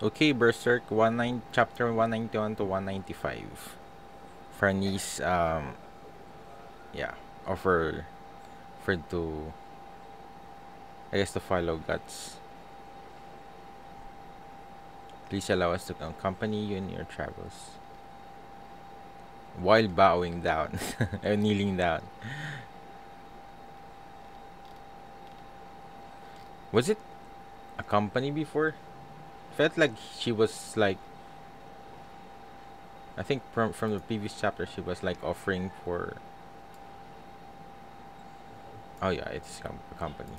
Okay, Berserk chapter 191 to 195. Franny's yeah, offer for to I guess to follow Guts. Please allow us to accompany you in your travels. While bowing down and kneeling down. Was it a company before? Felt like she was like I think from the previous chapter she was like offering for oh yeah, it's a company.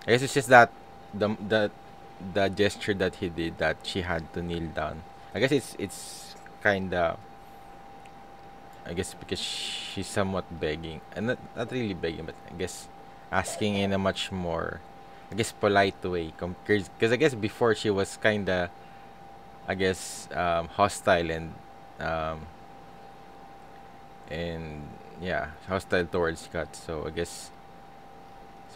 I guess it's just that the the gesture that he did that she had to kneel down. I guess it's kinda I guess because she's somewhat begging and not really begging but I guess asking in a much more I guess polite way because I guess before she was kinda I guess hostile um and yeah hostile towards God. So I guess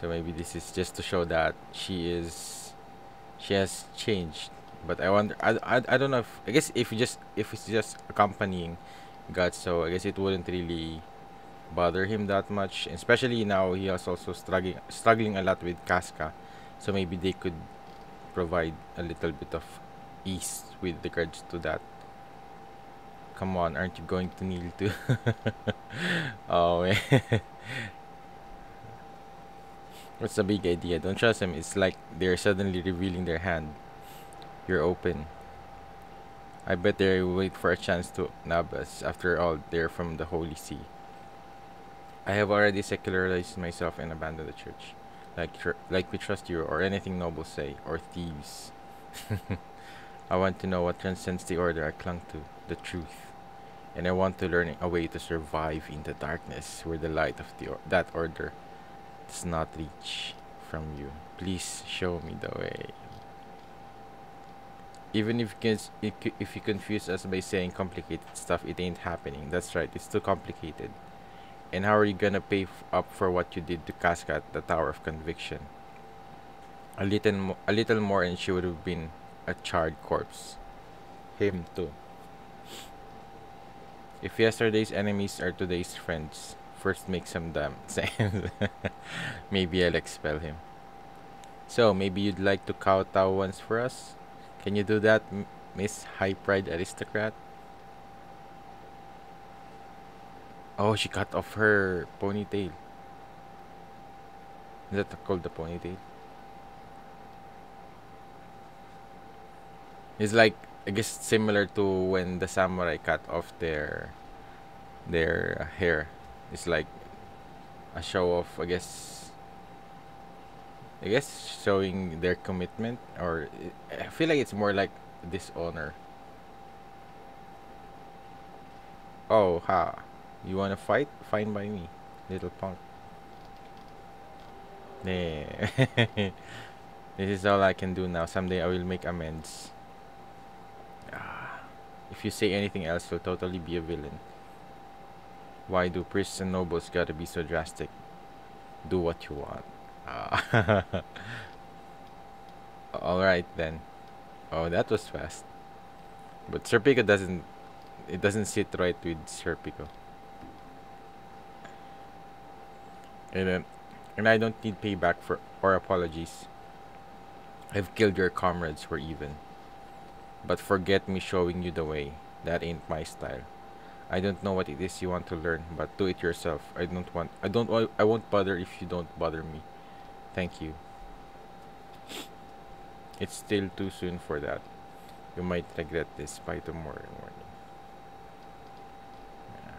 so maybe this is just to show that she has changed. But I wonder I don't know if I guess if it's just accompanying God, so I guess it wouldn't really bother him that much. Especially now he is also struggling a lot with Casca. So maybe they could provide a little bit of ease with regards to that. Come on, aren't you going to kneel too? Oh man. What's the big idea? Don't trust him. It's like they're suddenly revealing their hand. You're open. I bet they wait for a chance to nab us. After all, they're from the Holy See. I have already secularized myself and abandoned the church. Like we trust you, or anything nobles say, or thieves. I want to know what transcends the order I clung to, the truth. And I want to learn a way to survive in the darkness where the light of that order does not reach from you. Please show me the way. Even if you confuse us by saying complicated stuff, it ain't happening. That's right, it's too complicated. And how are you gonna pay up for what you did to Casca at the Tower of Conviction? A little more, and she would have been a charred corpse. Him too. If yesterday's enemies are today's friends, first make some damn sense. Maybe I'll expel him. So maybe you'd like to kowtow once for us? Can you do that, Miss High Pride Aristocrat? Oh, she cut off her ponytail. Is that called the ponytail? It's like I guess similar to when the samurai cut off their hair. It's like a show of I guess showing their commitment or I feel like it's more like dishonor. Oh ha. You wanna fight? Fine by me, little punk. Yeah. This is all I can do now. Someday I will make amends. Ah. If you say anything else, you'll totally be a villain. Why do priests and nobles gotta be so drastic? Do what you want. Ah. Alright then. Oh, that was fast. But Serpico doesn't. It doesn't sit right with Serpico. And then, and I don't need payback for or apologies. I've killed your comrades. We're even. But forget me showing you the way. That ain't my style. I don't know what it is you want to learn, but do it yourself. I won't bother if you don't bother me. Thank you. It's still too soon for that. You might regret this by tomorrow morning. Yeah.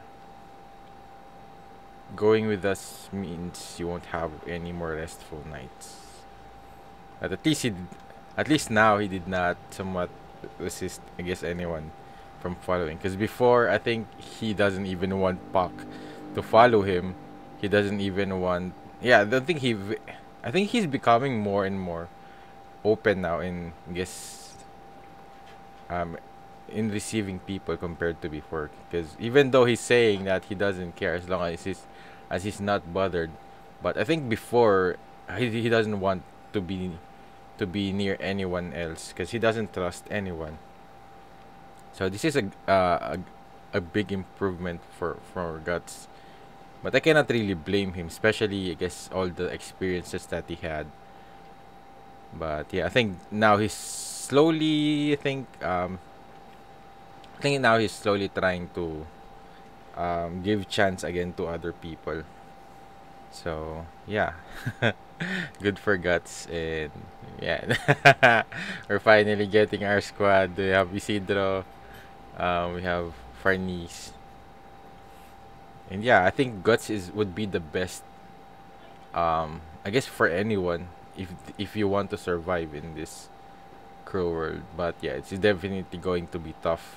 Going with us means you won't have any more restful nights. But at least now he did not somewhat resist, I guess, anyone from following. Because before, I think he doesn't even want Puck to follow him. He doesn't even want. Yeah, I don't think he. I think he's becoming more and more open now in, I guess, um, in receiving people compared to before. Because even though he's saying that he doesn't care as long as he's not bothered, but I think before he doesn't want to be to be near anyone else because he doesn't trust anyone. So this is a big improvement for Guts. But I cannot really blame him, especially I guess all the experiences that he had. But yeah, I think now he's slowly. I think now he's slowly trying to give chance again to other people. So yeah, good for Guts and yeah, we're finally getting our squad. We have Isidro, we have Farnese, and yeah, I think Guts is would be the best. I guess for anyone if you want to survive in this cruel world. But yeah, it's definitely going to be tough.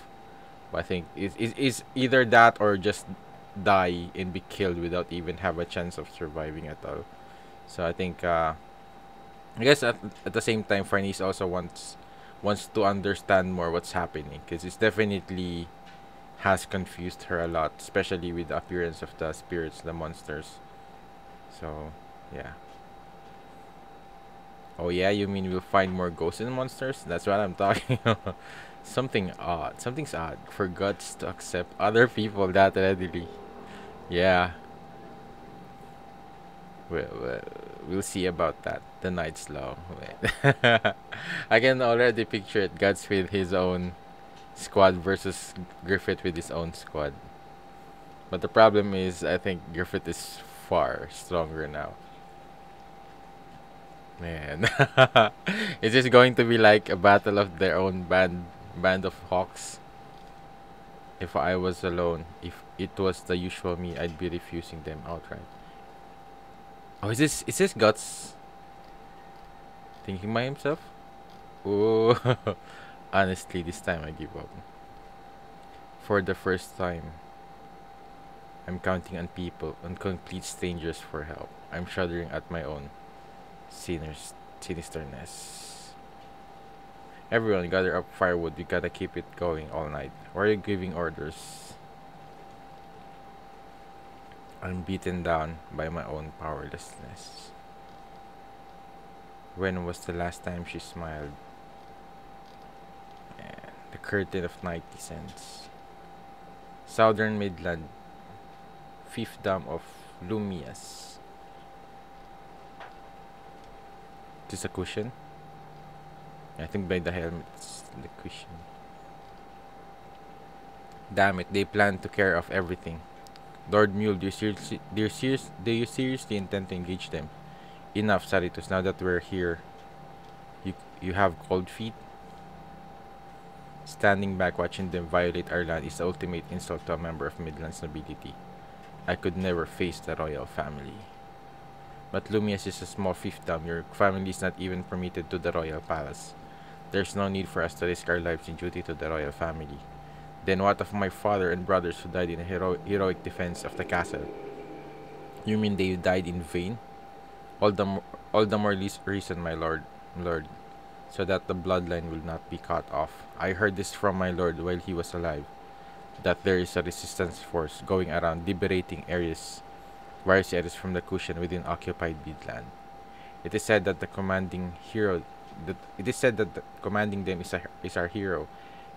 But I think it's either that or just die and be killed without even have a chance of surviving at all. So I think I guess at the same time, Farnese also wants to understand more what's happening because it's definitely has confused her a lot, especially with the appearance of the spirits, the monsters. So yeah. Oh yeah, you mean we'll find more ghosts and monsters? That's what I'm talking about. Something odd. Something's odd for Guts to accept other people that readily. Yeah, we'll see about that. The night's long. I can already picture it. Guts with his own squad versus Griffith with his own squad. But the problem is, I think Griffith is far stronger now. Man, is this going to be like a battle of their own band of hawks? If I was alone, if it was the usual me, I'd be refusing them outright. Oh, is this Guts thinking by himself? Oh, honestly, this time I give up. For the first time, I'm counting on people, on complete strangers for help. I'm shuddering at my own sinisterness. Everyone, gather up firewood. We gotta keep it going all night. Why are you giving orders? I'm beaten down by my own powerlessness. When was the last time she smiled? And the curtain of night descends. Southern Midland, fiefdom of Lumias. Is this a cushion? I think by the helmet, it's the cushion. Damn it, they plan to care of everything. Lord Mule, do you seriously intend to engage them? Enough, Saritus, now that we're here. You have cold feet? Standing back watching them violate our land is the ultimate insult to a member of Midland's nobility. I could never face the royal family. But Lumias is a small fiefdom. Your family is not even permitted to the royal palace. There's no need for us to risk our lives in duty to the royal family. Then what of my father and brothers who died in a heroic defense of the castle? You mean they died in vain? All the more reason, my lord, so that the bloodline will not be cut off. I heard this from my lord while he was alive, that there is a resistance force going around liberating various areas from the cushion within occupied Midland. It is said that commanding them is our hero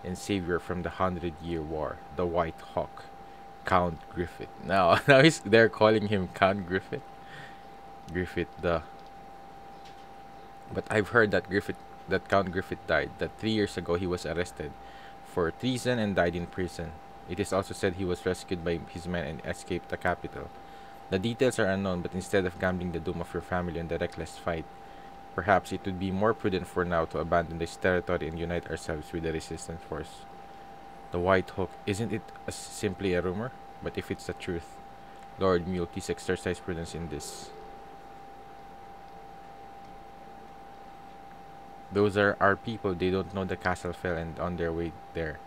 and savior from the 100-Year War, the White Hawk, Count Griffith. Now, they're calling him Count Griffith. But I've heard that Count Griffith died. That 3 years ago he was arrested for treason and died in prison. It is also said he was rescued by his men and escaped the capital. The details are unknown, but instead of gambling the doom of your family on the reckless fight, perhaps it would be more prudent for now to abandon this territory and unite ourselves with the resistance force. The White Hawk, isn't it simply a rumor? But if it's the truth, Lord Mule, please exercise prudence in this. Those are our people. They don't know the castle fell, and on their way there,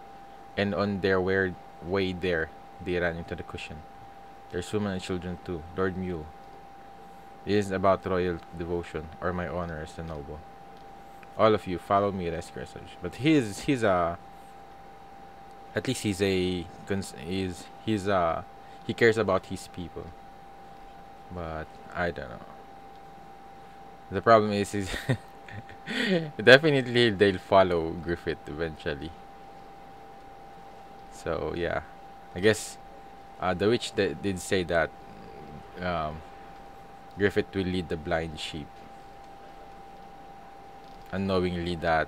they ran into the cushion. There's women and children too. Lord Mule, it isn't about royal devotion or my honor as a noble. All of you, follow me, rescue us. But he's at least he cares about his people. But I don't know. The problem is Definitely, they'll follow Griffith eventually. So yeah, I guess the witch did say that um, Griffith will lead the blind sheep, unknowingly that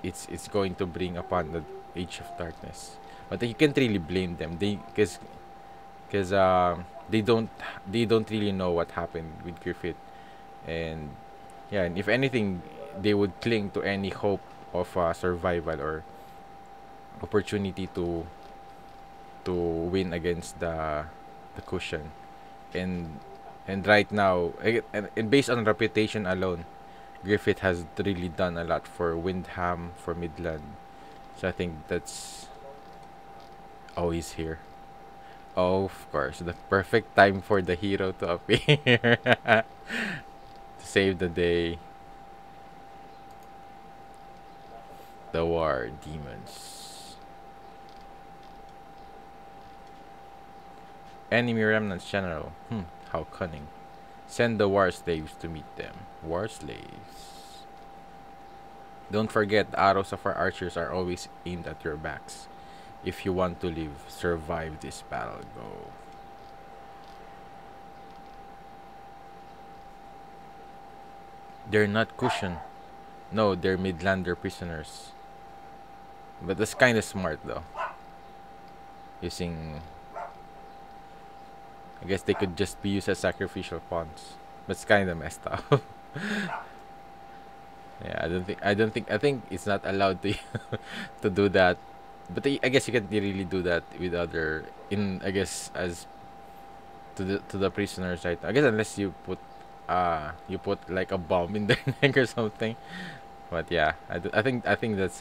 it's going to bring upon the age of darkness. But you can't really blame them. Because they don't really know what happened with Griffith, and yeah, and if anything, they would cling to any hope of survival or opportunity to win against the cushion. And and right now, and based on reputation alone, Griffith has really done a lot for Windham, for Midland. So I think that's always here. Oh, of course, the perfect time for the hero to appear to save the day. The war demons. Enemy remnants general. How cunning. Send the war slaves to meet them. War slaves. Don't forget, the arrows of our archers are always aimed at your backs. If you want to live, survive this battle. Go. They're not cushion. No, they're Midlander prisoners. But that's kind of smart though. Using, I guess they could just be used as sacrificial pawns. But it's kind of messed up. Yeah, I think it's not allowed to to do that. But I guess you can't really do that with other in, I guess, as to the prisoners, right? I guess unless you put like a bomb in their neck or something. But yeah, I think that's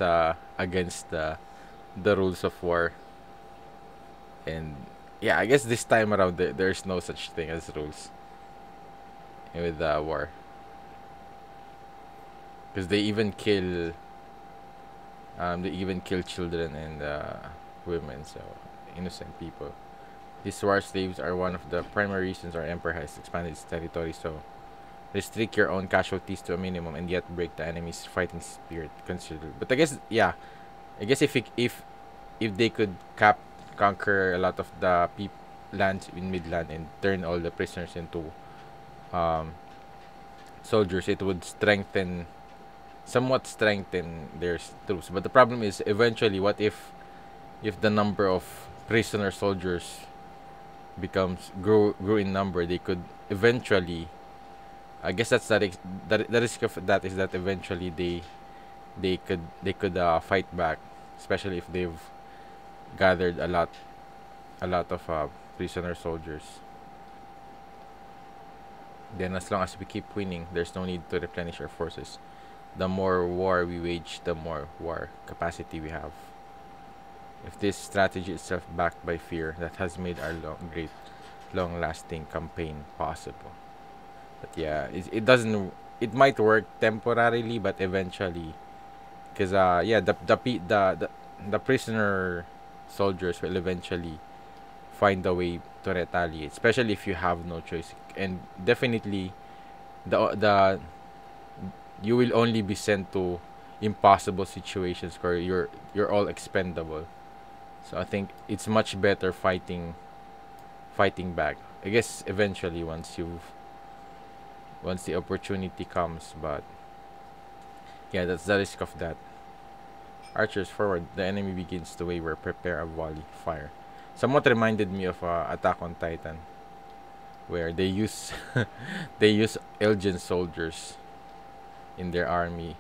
against the rules of war. And yeah, I guess this time around there's no such thing as rules with war, because they even kill children and women, so innocent people. These war slaves are one of the primary reasons our empire has expanded its territory. So restrict your own casualties to a minimum and yet break the enemy's fighting spirit considerably. But I guess, yeah, I guess if they could conquer a lot of the lands in Midland and turn all the prisoners into um, soldiers, it would somewhat strengthen their troops. But the problem is, eventually, what if the number of prisoner soldiers grew in number? They could eventually, I guess that's the risk of that is that eventually they could fight back, especially if they've gathered a lot of prisoner soldiers. Then as long as we keep winning, there's no need to replenish our forces. The more war we wage, the more war capacity we have. If this strategy itself backed by fear, that has made our great long-lasting campaign possible. But yeah, it doesn't. It might work temporarily, but eventually, because yeah, the prisoner soldiers will eventually find a way to retaliate, especially if you have no choice. And definitely, the you will only be sent to impossible situations where you're all expendable. So I think it's much better fighting back. I guess eventually once the opportunity comes, but yeah, that's the risk of that. Archers forward, the enemy begins to waver, prepare a volley fire. Somewhat reminded me of Attack on Titan, where they use they use Elgin soldiers in their army,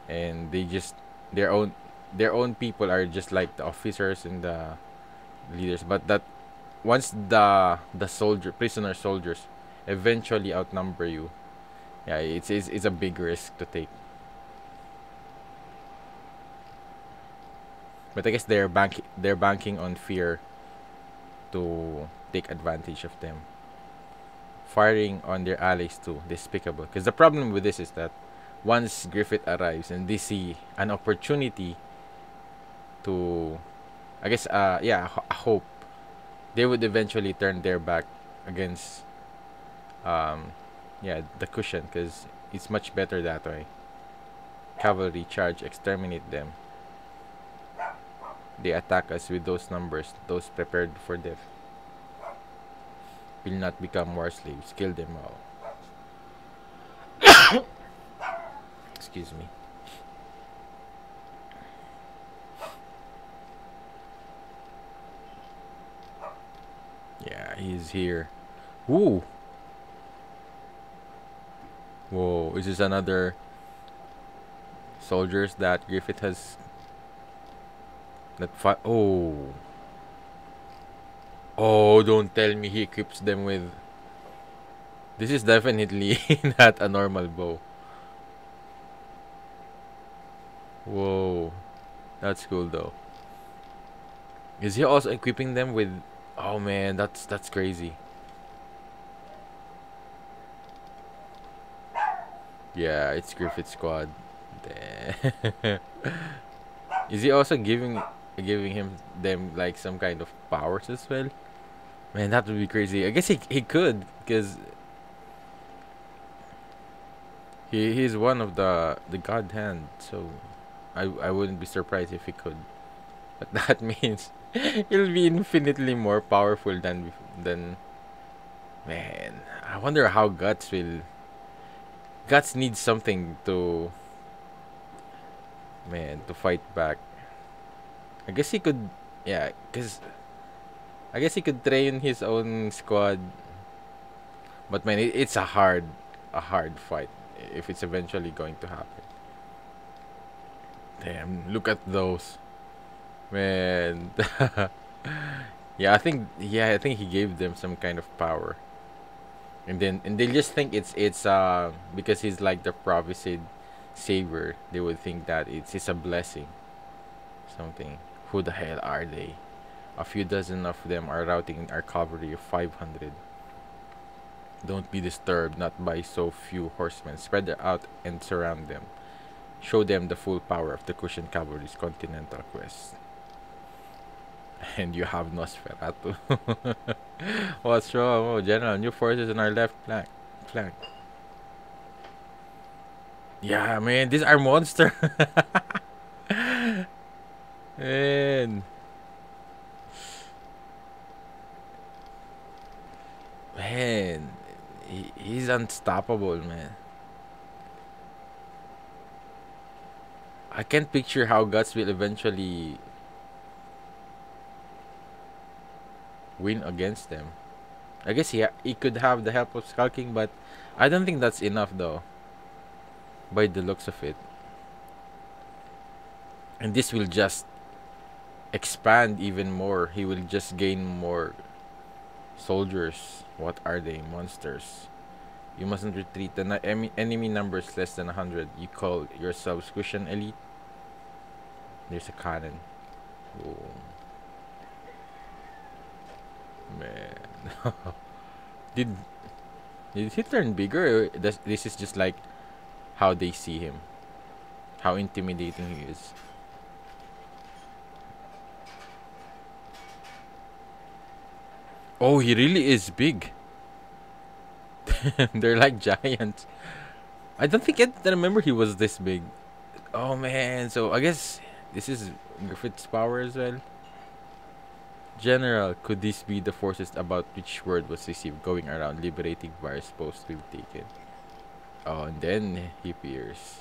and they just their own their own people are just like the officers and the leaders. But that once the prisoner soldiers eventually outnumber you, yeah, it's a big risk to take. But I guess they're banking on fear to take advantage of them, firing on their allies too. Despicable. Because the problem with this is that once Griffith arrives and they see an opportunity to, I guess, yeah, a hope, they would eventually turn their back against, yeah, the cushion. Because It's much better that way. Cavalry charge, exterminate them. They attack us with those numbers. Those prepared for death will not become war slaves. Kill them all. Excuse me. Yeah, he's here. Woo! Whoa, is this another soldiers that Griffith has that fight? Oh. Oh, don't tell me he equips them with. This is definitely not a normal bow. Whoa. That's cool though. Is he also equipping them with. Oh man, that's crazy. Yeah, it's Griffith squad. Damn. Is he also giving him them like some kind of powers as well? Man, that would be crazy. I guess he could because he's one of the god hand, so I wouldn't be surprised if he could. But that means he'll be infinitely more powerful than man. I wonder how Guts needs something to to fight back. I guess he could, yeah, cause I guess he could train his own squad. But man, it's a hard fight if it's eventually going to happen. Damn, look at those, man. I think he gave them some kind of power, and they just think it's because he's like the prophesied savior. They would think that it's a blessing, something. Who the hell are they? A few dozen of them are routing our cavalry of 500. Don't be disturbed, not by so few horsemen. Spread them out and surround them. Show them the full power of the Cushion Cavalry's continental quest. And you have Nosferatu. What's wrong? Oh, General, new forces on our left flank. Yeah, man, these are monsters. Man. Man. He's unstoppable, man. I can't picture how Guts will eventually win against them. I guess he could have the help of Skulking, but I don't think that's enough though. By the looks of it. And this will just expand even more. He will just gain more soldiers. What are they? Monsters. You mustn't retreat. The enemy numbers less than 100. You call yourselves Cushion Elite? There's a cannon. Oh. Man. did did he turn bigger? Or this is just like how they see him. How intimidating he is. Oh, he really is big. They're like giants. I don't think I remember he was this big. Oh man, so I guess this is Griffith's power as well. General, could this be the forces about which word was received going around liberating various posts we've taken? Oh, and then he appears.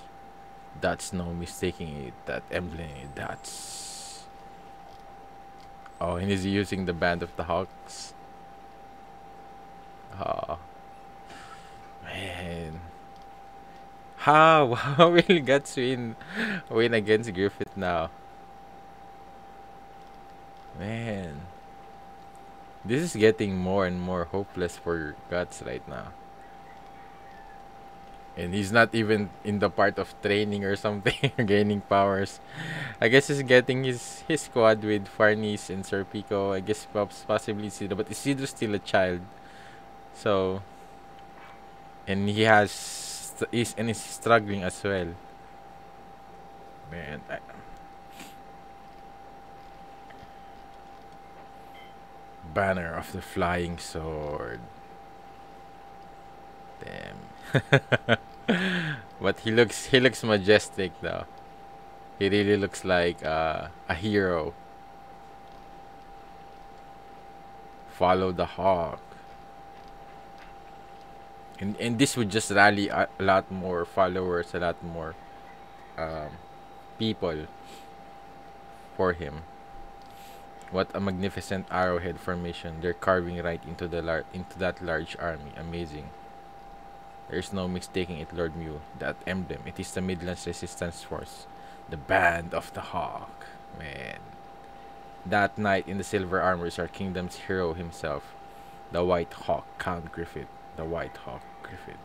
That's no mistaking it. That emblem, that's. Oh, and he's using the Band of the Hawks. Oh, man. How will Guts win against Griffith now? Man. This is getting more and more hopeless for Guts right now. And he's not even in the part of training or something, gaining powers. I guess he's getting his squad with Farnes and Serpico. I guess possibly Isidro, but Isidro's still a child. So, and he's struggling as well. Man, Banner of the Flying Sword. Damn. But he looks majestic though. He really looks like a hero. Follow the hawk. And this would just rally a lot more followers, a lot more um, people for him. What a magnificent arrowhead formation they're carving right into into that large army. Amazing. There's no mistaking it, Lord Mew. That emblem, it is the Midlands Resistance Force. The Band of the Hawk. Man. That knight in the silver armor is our kingdom's hero himself. The White Hawk, Count Griffith. The White Hawk, Griffith.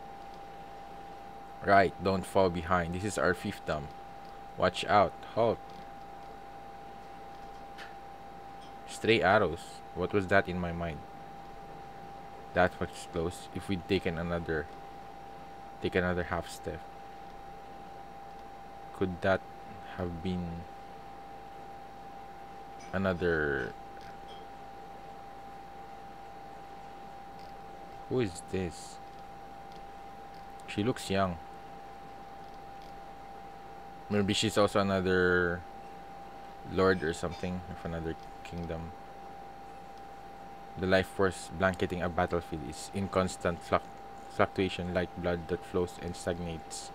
Right, don't fall behind. This is our fiefdom. Watch out. Halt. Stray arrows. What was that in my mind? That was close. If we'd take another half step. Could that have been another? Who is this? She looks young. Maybe she's also another lord or something of another kingdom. The life force blanketing a battlefield is in constant fluctuation like blood that flows and stagnates.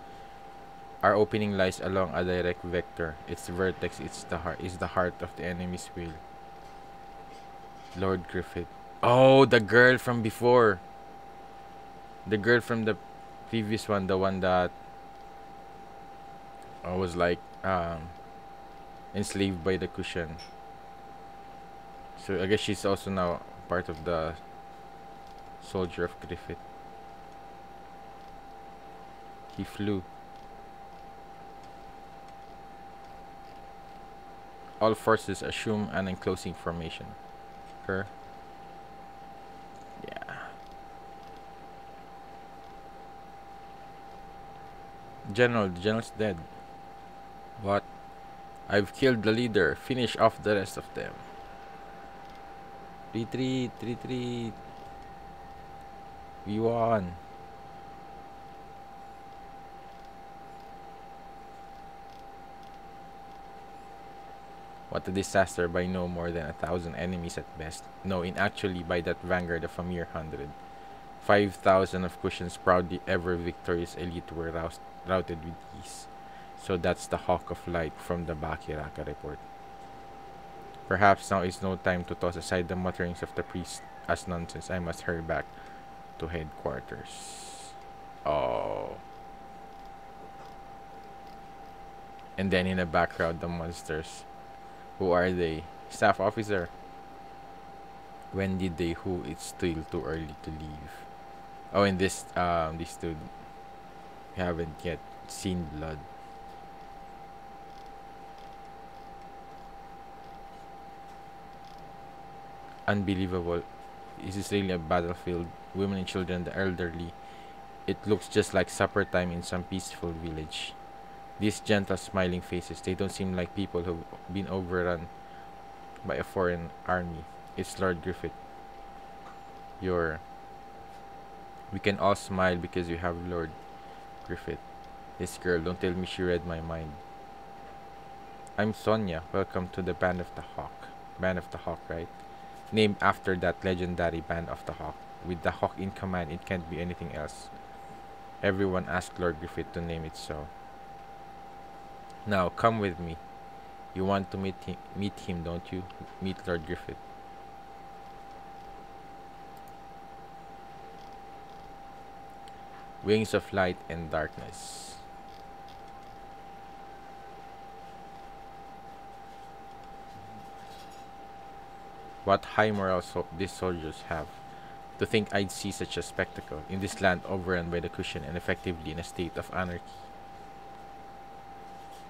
Our opening lies along a direct vector. Its vertex is the heart of the enemy's will. Lord Griffith. Oh, the girl from before. The girl from the previous one, the one that was like enslaved by the cushion. So I guess she's also now part of the soldier of Griffith. He flew. All forces assume an enclosing formation. Her. Yeah. General, the general's dead. What? I've killed the leader. Finish off the rest of them. Retreat, retreat. We won. What a disaster by no more than 1,000 enemies at best. No, in actually by that vanguard of a mere 100. 5,000 of Cushion's proudly ever victorious elite were routed with ease. So that's the Hawk of Light from the Bakiraka report. Perhaps now is no time to toss aside the mutterings of the priest as nonsense. I must hurry back to headquarters. Oh. And then in the background, the monsters. Who are they? Staff officer. When did they who? It's still too early to leave. Oh, and this dude, we haven't yet seen blood. Unbelievable. Is this really a battlefield? Women and children, the elderly. It looks just like supper time in some peaceful village. These gentle smiling faces, they don't seem like people who've been overrun by a foreign army. It's Lord Griffith. We can all smile because you have Lord Griffith. This girl, don't tell me she read my mind. I'm Sonia. Welcome to the Band of the Hawk. Band of the Hawk, right? Named after that legendary Band of the Hawk. With the Hawk in command, it can't be anything else. Everyone asked Lord Griffith to name it so. Now, come with me. You want to meet him, don't you? Meet Lord Griffith. Wings of light and darkness. What high morale these soldiers have. To think I'd see such a spectacle in this land overrun by the cushion and effectively in a state of anarchy.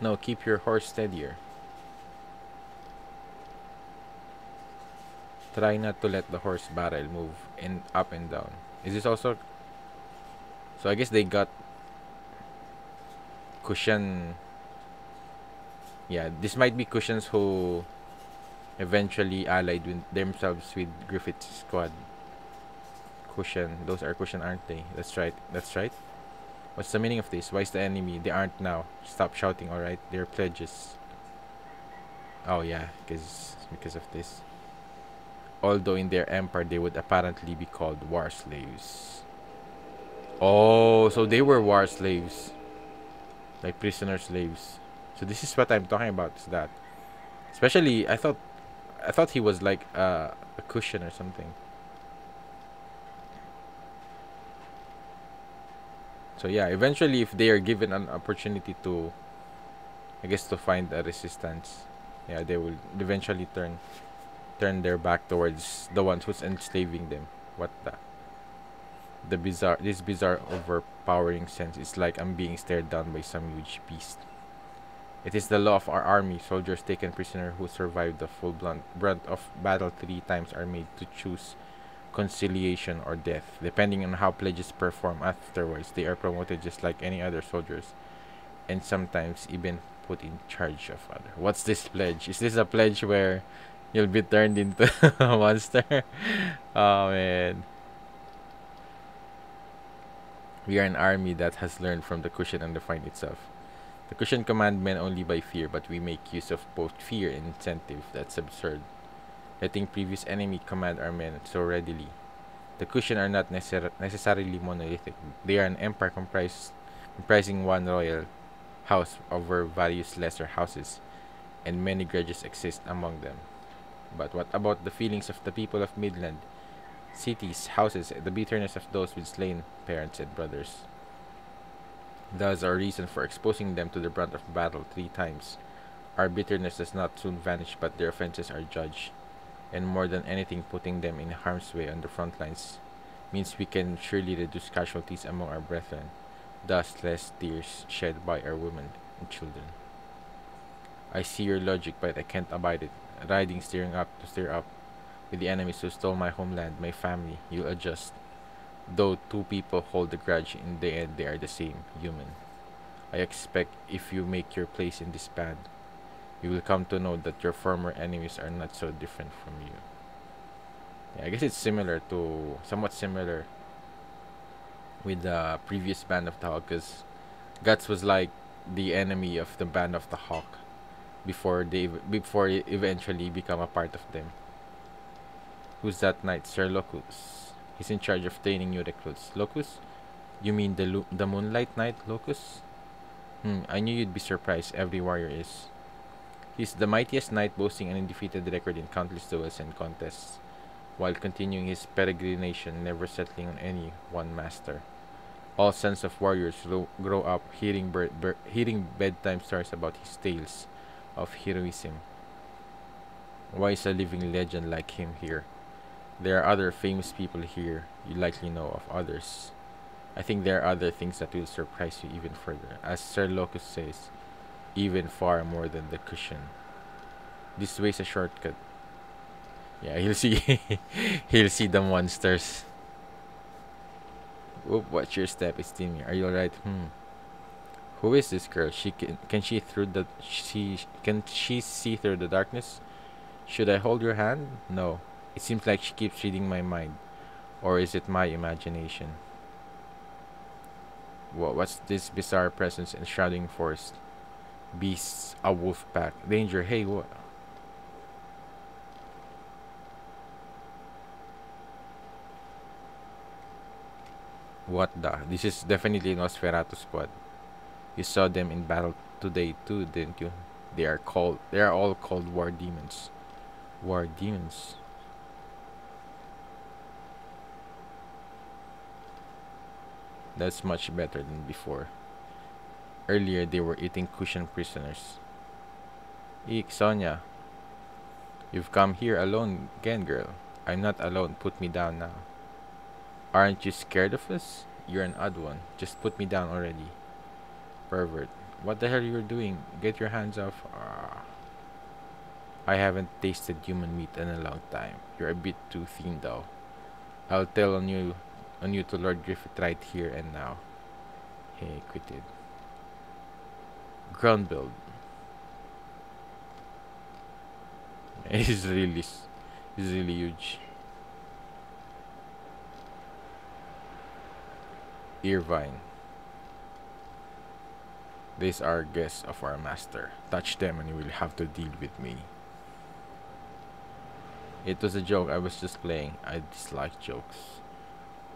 No, keep your horse steadier. Try not to let the horse barrel move up and down. Is this also... So I guess they got cushion. Yeah, this might be cushions who eventually allied with themselves with Griffith's squad. Cushion. Those are cushion, aren't they? That's right. That's right. What's the meaning of this? Why is the enemy? They aren't now. Stop shouting, alright? They're pledges. Oh yeah, because of this. Although in their empire they would apparently be called war slaves. Oh, so they were war slaves. Like prisoner slaves. So this is what I'm talking about, is that. Especially I thought he was like a cushion or something. So yeah, eventually if they are given an opportunity to, I guess, to find a resistance, yeah, they will eventually turn their back towards the ones who's enslaving them. What the bizarre this bizarre overpowering sense is like I'm being stared down by some huge beast. It is the law of our army. Soldiers taken prisoner who survive the full brunt of battle 3 times are made to choose conciliation or death. Depending on how pledges perform afterwards, they are promoted just like any other soldiers, and sometimes even put in charge of other. What's this pledge? Is this a pledge where you'll be turned into a monster? Oh man. We are an army that has learned from the cushion and defined itself. The cushion command men only by fear, but we make use of both fear and incentive. That's absurd. Letting previous enemy command our men so readily. The cushion are not necessarily monolithic. They are an empire comprising one royal house over various lesser houses, and many grudges exist among them. But what about the feelings of the people of Midland? Cities, houses, the bitterness of those with slain parents and brothers. Thus our reason for exposing them to the brunt of battle 3 times. Our bitterness does not soon vanish, but their offenses are judged, and more than anything, putting them in harm's way on the front lines means we can surely reduce casualties among our brethren, thus less tears shed by our women and children. I see your logic, but I can't abide it. Riding, steer up, with the enemies who stole my homeland, my family, you'll adjust. Though 2 people hold a grudge, in the end they are the same, human. I expect if you make your place in this band, you will come to know that your former enemies are not so different from you. Yeah, I guess it's somewhat similar with the previous Band of the Hawk, because Guts was like the enemy of the Band of the Hawk before it eventually become a part of them. Who's that knight? Sir Locus. He's in charge of training new recruits. Locus? You mean the Moonlight Knight, Locus? I knew you'd be surprised. Every warrior is. He's the mightiest knight, boasting an undefeated record in countless duels and contests, while continuing his peregrination, never settling on any one master. All sons of warriors grow up hearing bedtime stories about his tales of heroism. Why is a living legend like him here? There are other famous people here. You likely know of others. I think there are other things that will surprise you even further. As Sir Locus says, even far more than the cushion. This way's a shortcut. Yeah, he'll see he'll see the monsters. Whoop, watch your step, it's Timmy. Are you alright? Who is this girl? Can she see through the darkness? Should I hold your hand? No. It seems like she keeps reading my mind. Or is it my imagination? What's this bizarre presence enshrouding forest? Beasts, a wolf pack. Danger, hey, what? What the? This is definitely Nosferatu squad. You saw them in battle today too, didn't you? They are all called war demons. War demons. That's much better than before. Earlier they were eating cushion prisoners. Eek, Sonia. You've come here alone again, girl. I'm not alone. Put me down now. Aren't you scared of us? You're an odd one. Just put me down already. Pervert. What the hell you're doing? Get your hands off. I haven't tasted human meat in a long time. You're a bit too thin though. I'll tell on you to Lord Griffith right here and now. Hey, quit it. Ground build. He's really huge. Irvine. These are guests of our master. Touch them and you will have to deal with me. It was a joke. I was just playing. I dislike jokes.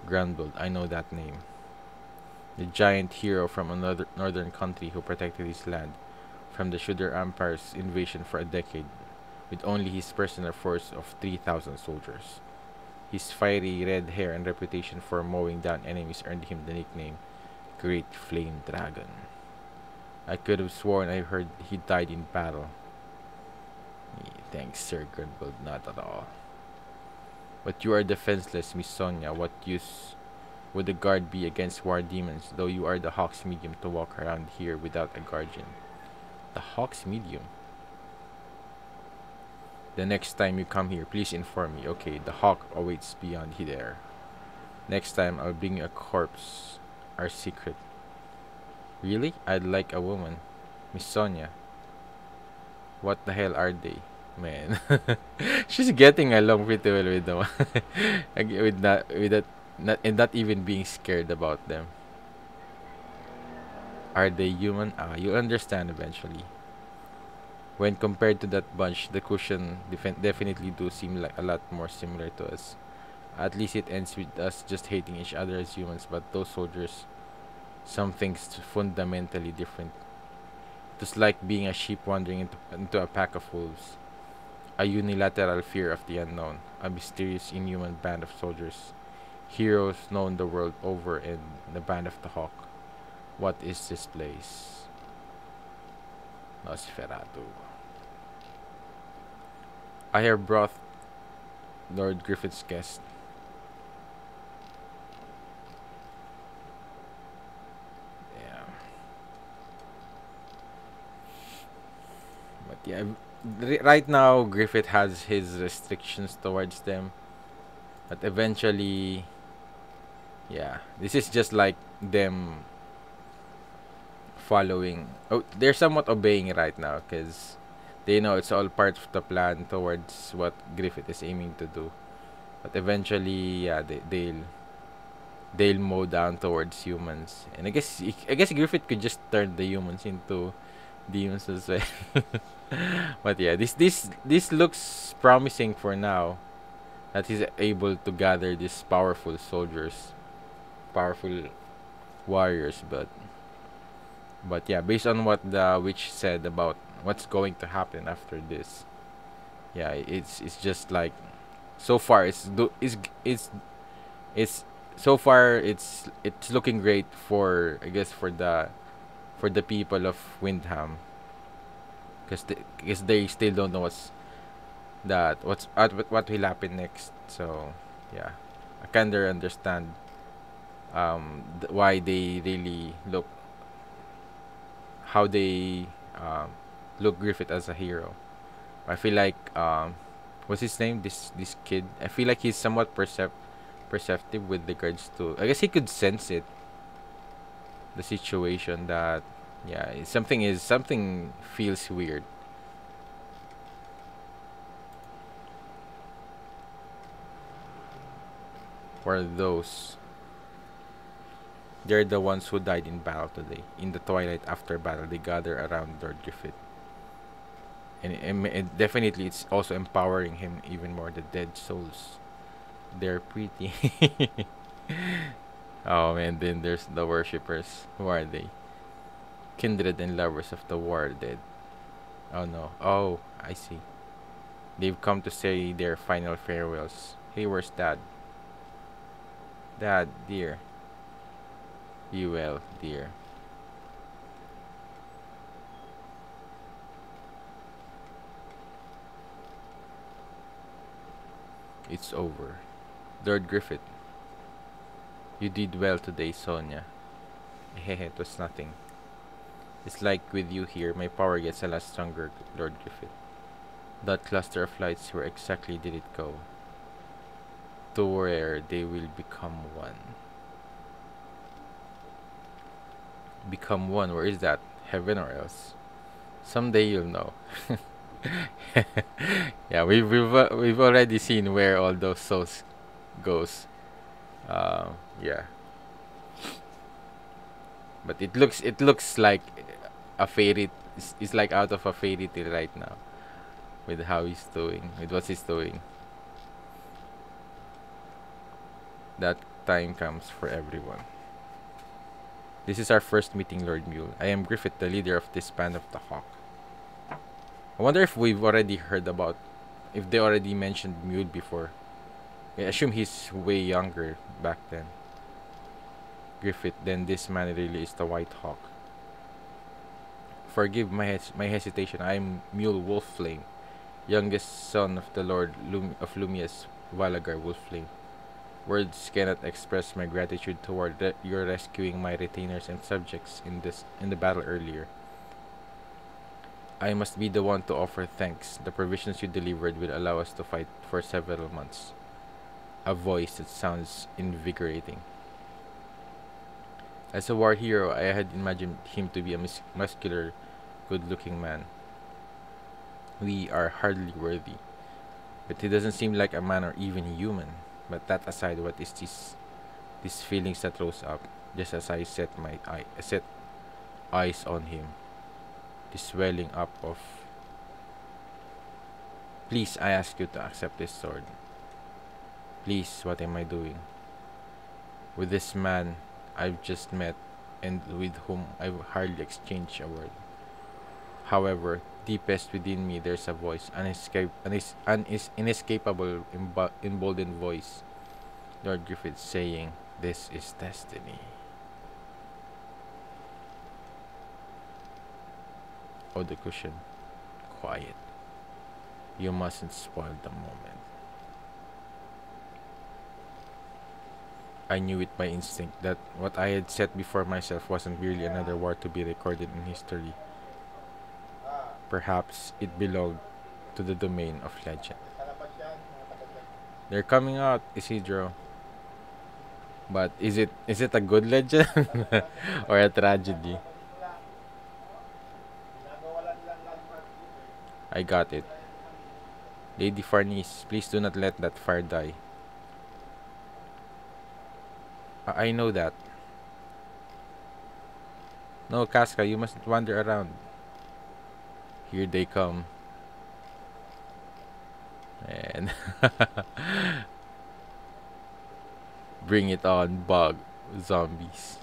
Grumbled. I know that name. The giant hero from another northern country who protected his land from the Shudder Empire's invasion for a decade, with only his personal force of 3,000 soldiers. His fiery red hair and reputation for mowing down enemies earned him the nickname Great Flame Dragon. I could have sworn I heard he died in battle. Thanks, Sir Grunwald, not at all. But you are defenseless, Miss Sonia. What use would a guard be against war demons, though you are the Hawk's medium to walk around here without a guardian? The Hawk's medium? The next time you come here, please inform me. Okay, the Hawk awaits beyond there. Next time, I'll bring you a corpse. Our secret. Really? I'd like a woman. Miss Sonia. What the hell are they? Man. She's getting along pretty well with them. Not even being scared about them. Are they human? You'll understand eventually. When compared to that bunch, the cushion definitely do seem like a lot more similar to us. At least it ends with us just hating each other as humans, but those soldiers, something's fundamentally different. It's like being a sheep wandering into a pack of wolves. A unilateral fear of the unknown. A mysterious inhuman band of soldiers. Heroes known the world over in the Band of the Hawk. What is this place? Nosferatu. I have brought Lord Griffith's guest. Yeah. But yeah, right now Griffith has his restrictions towards them. But eventually, yeah, this is just like them following. Oh, they're somewhat obeying right now because they know it's all part of the plan towards what Griffith is aiming to do. But eventually, yeah, they'll mow down towards humans. And I guess Griffith could just turn the humans into demons as well. But yeah, this looks promising for now. That he's able to gather these powerful soldiers, powerful warriors. But yeah, based on what the witch said about what's going to happen after this, yeah, it's just like so far it's so far it's looking great for, I guess, for the people of Windham, because they still don't know what will happen next. So yeah, I kinda understand why they really look how they look Griffith as a hero. I feel like what's his name? This kid. I feel like he's somewhat perceptive with regards to. I guess he could sense it. The situation that, yeah, something feels weird. Or those. They're the ones who died in battle today. In the twilight after battle, they gather around Lord Griffith. And definitely it's also empowering him even more. The dead souls, they're pretty. Oh man, then there's the worshippers. Who are they? Kindred and lovers of the war dead. Oh no. Oh, I see. They've come to say their final farewells. Hey, where's Dad? Dad, dear. Be well, dear. It's over. Lord Griffith, you did well today, Sonia. Hehe, it was nothing. It's like with you here, my power gets a lot stronger, Lord Griffith. That cluster of lights, where exactly did it go? To where they will become one. Become one? Where is that? Heaven or else? Someday you'll know. Yeah, we've already seen where all those souls goes. Yeah, but it looks like a fairy. It's like out of a fairy tale right now with how he's doing, with what he's doing. That time comes for everyone. This is our first meeting, Lord Mule. I am Griffith, the leader of this band of the Hawk. I wonder if we've already heard about, if they already mentioned Mule before. I assume he's way younger back then. Griffith, then this man really is the White Hawk. Forgive my hesitation. I am Mule Wolfflame, youngest son of the Lord of Lumia's Valagar Wolfflame. Words cannot express my gratitude toward your rescuing my retainers and subjects in the battle earlier. I must be the one to offer thanks. The provisions you delivered will allow us to fight for several months. A voice that sounds invigorating. As a war hero, I had imagined him to be a muscular, good-looking man. We are hardly worthy, but he doesn't seem like a man or even human. But that aside, what is these feelings that rose up just as I set eyes on him? This swelling up of, please, I ask you to accept this sword. Please, what am I doing? With this man I've just met and with whom I've hardly exchanged a word. However, deepest within me there's a voice, inescapable, emboldened voice. Lord Griffith saying, "This is destiny." Oh, the cushion. Quiet. You mustn't spoil the moment. I knew it by instinct that what I had set before myself wasn't really another war to be recorded in history. Perhaps it belonged to the domain of legend. They're coming out, Isidro. But is it a good legend or a tragedy? I got it. Lady Farnese, please do not let that fire die. I know that. No, Casca, you mustn't wander around. Here they come. And bring it on, bug zombies.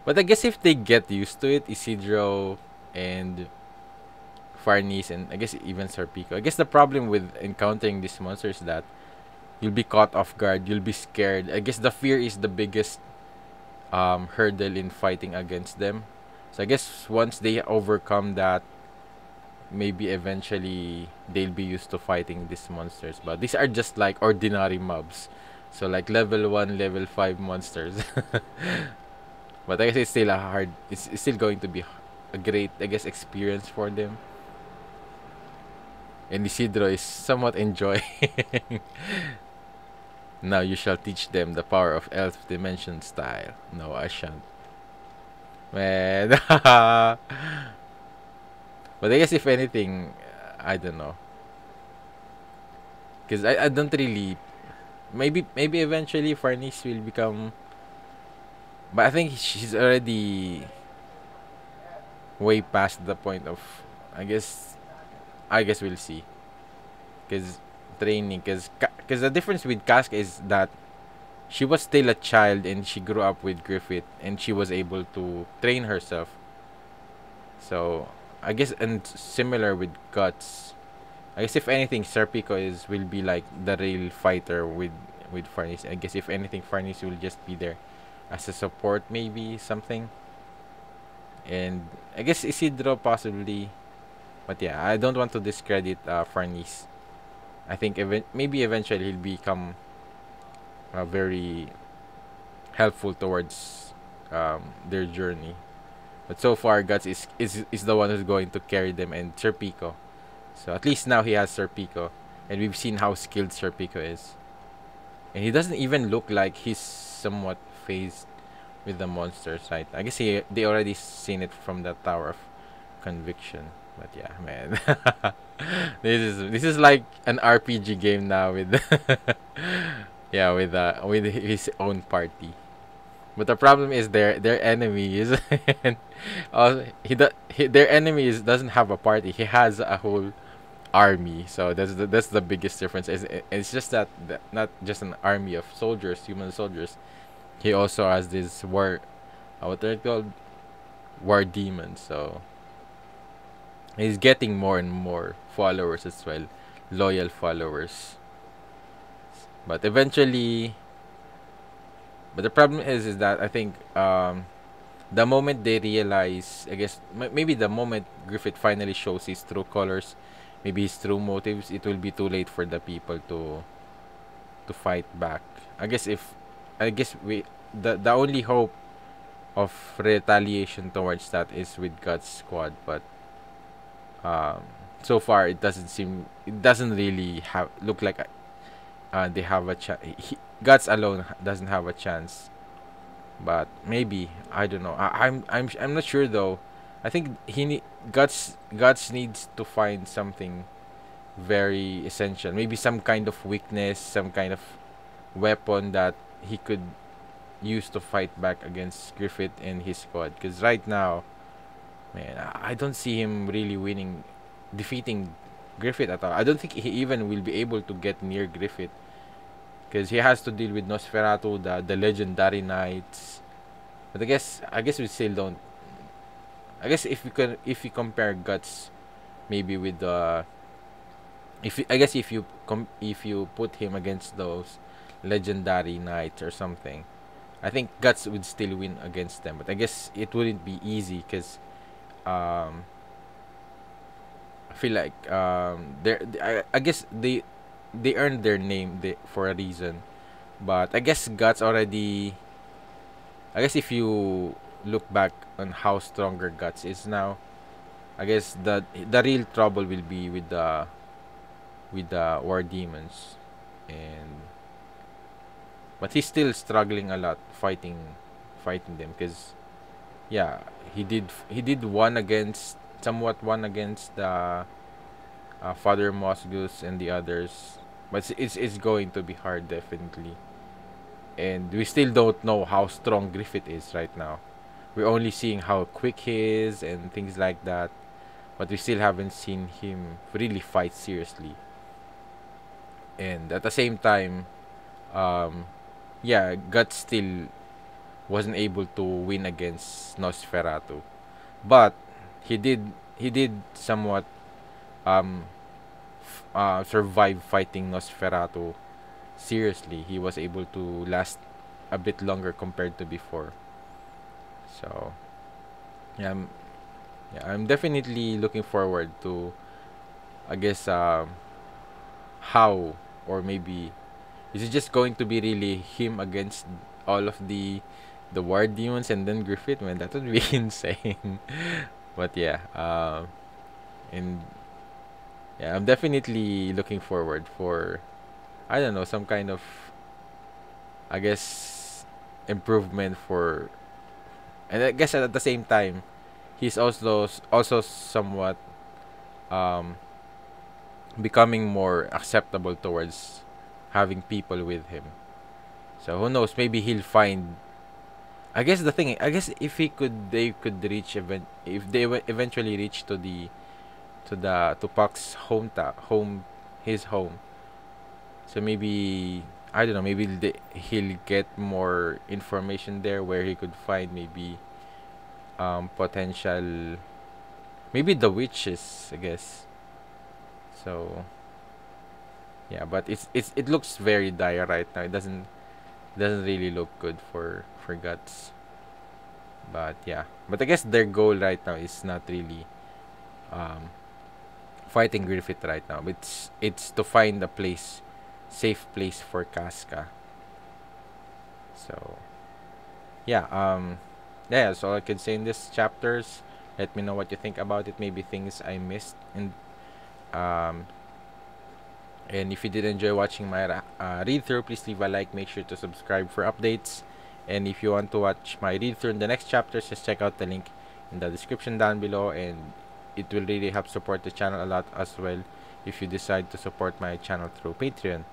But I guess if they get used to it, Isidro and Farnese and I guess even Serpico. I guess the problem with encountering these monsters is that you'll be caught off guard, you'll be scared. I guess the fear is the biggest hurdle in fighting against them. So I guess once they overcome that, maybe eventually they'll be used to fighting these monsters. But these are just like ordinary mobs. So like level 1, level 5 monsters. But I guess it's still it's still going to be a great, I guess, experience for them. And Isidro is somewhat enjoying. Now you shall teach them the power of elf dimension style. No, I shan't. Man. But I guess if anything, I don't know. Because I don't really... Maybe eventually Farnese will become... But I think she's already way past the point of... I guess we'll see. Because training, because the difference with Casca is that she was still a child and she grew up with Griffith and she was able to train herself. So I guess, and similar with Guts, I guess if anything Serpico will be like the real fighter with Farnese. I guess if anything Farnese will just be there as a support, maybe something. And I guess Isidro possibly, but yeah, I don't want to discredit Farnese. I think maybe eventually he'll become very helpful towards their journey. But so far, Guts is the one who's going to carry them, and Serpico. So at least now he has Serpico, and we've seen how skilled Serpico is. And he doesn't even look like he's somewhat phased with the monsters, right? I guess they already seen it from the Tower of Conviction. But yeah, man. This is like an RPG game now with yeah, with his own party. But the problem is their enemy is their enemy is doesn't have a party. He has a whole army. So that's the biggest difference. It's just that not just an army of soldiers, human soldiers. He also has this what they're called, war demons. So he's getting more and more followers as well, loyal followers. But eventually, but the problem is that I think the moment they realize, I guess maybe the moment Griffith finally shows his true colors, maybe his true motives, it will be too late for the people to fight back. I guess if I guess we the only hope of retaliation towards that is with God's squad, but um so far it doesn't really have look like they have a chance. Guts alone doesn't have a chance, but maybe I don't know. I'm not sure though. I think Guts needs to find something very essential. Maybe some kind of weakness, some kind of weapon that he could use to fight back against Griffith and his squad. Because right now, man, I don't see him really defeating Griffith at all. I don't think he even will be able to get near Griffith because he has to deal with Nosferatu, the legendary knights. But I guess we still don't. I guess if you compare Guts, maybe with the I guess if you put him against those legendary knights or something, I think Guts would still win against them. But I guess it wouldn't be easy because um, I feel like I guess they earned their name for a reason. But I guess Guts already. I guess if you look back on how stronger Guts is now, I guess the real trouble will be with the war demons, and but he's still struggling a lot fighting them because yeah he did one against the Father Mosgus and the others, but it's going to be hard definitely, and we still don't know how strong Griffith is right now. We're only seeing how quick he is and things like that, but we still haven't seen him really fight seriously. And at the same time, um, yeah, Guts still wasn't able to win against Nosferatu, but he did somewhat um survive fighting Nosferatu seriously. He was able to last a bit longer compared to before. So yeah, I'm definitely looking forward to I guess how or maybe is it just going to be really him against all of the war demons and then Griffith? Man, that would be insane. But yeah, and yeah, I'm definitely looking forward for I don't know some kind of I guess improvement for, and I guess at the same time he's also somewhat um becoming more acceptable towards having people with him. So who knows? Maybe he'll find. I guess the thing. I guess if they could reach if they eventually reach to Puck's his home. So maybe I don't know. Maybe he'll get more information there where he could find maybe potential, maybe the witches. I guess so. Yeah, but it looks very dire right now. It doesn't really look good for Guts. But yeah, but I guess their goal right now is not really um fighting Griffith right now. It's to find a safe place for Casca. So yeah, yeah. So all I can say in this chapters. Let me know what you think about it. Maybe things I missed um and if you did enjoy watching my read through, please leave a like. Make sure to subscribe for updates. And if you want to watch my read through in the next chapters, just check out the link in the description down below. And it will really help support the channel a lot as well if you decide to support my channel through Patreon.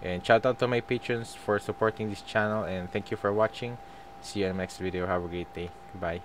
And shout out to my patrons for supporting this channel. And thank you for watching. See you in the next video. Have a great day. Bye.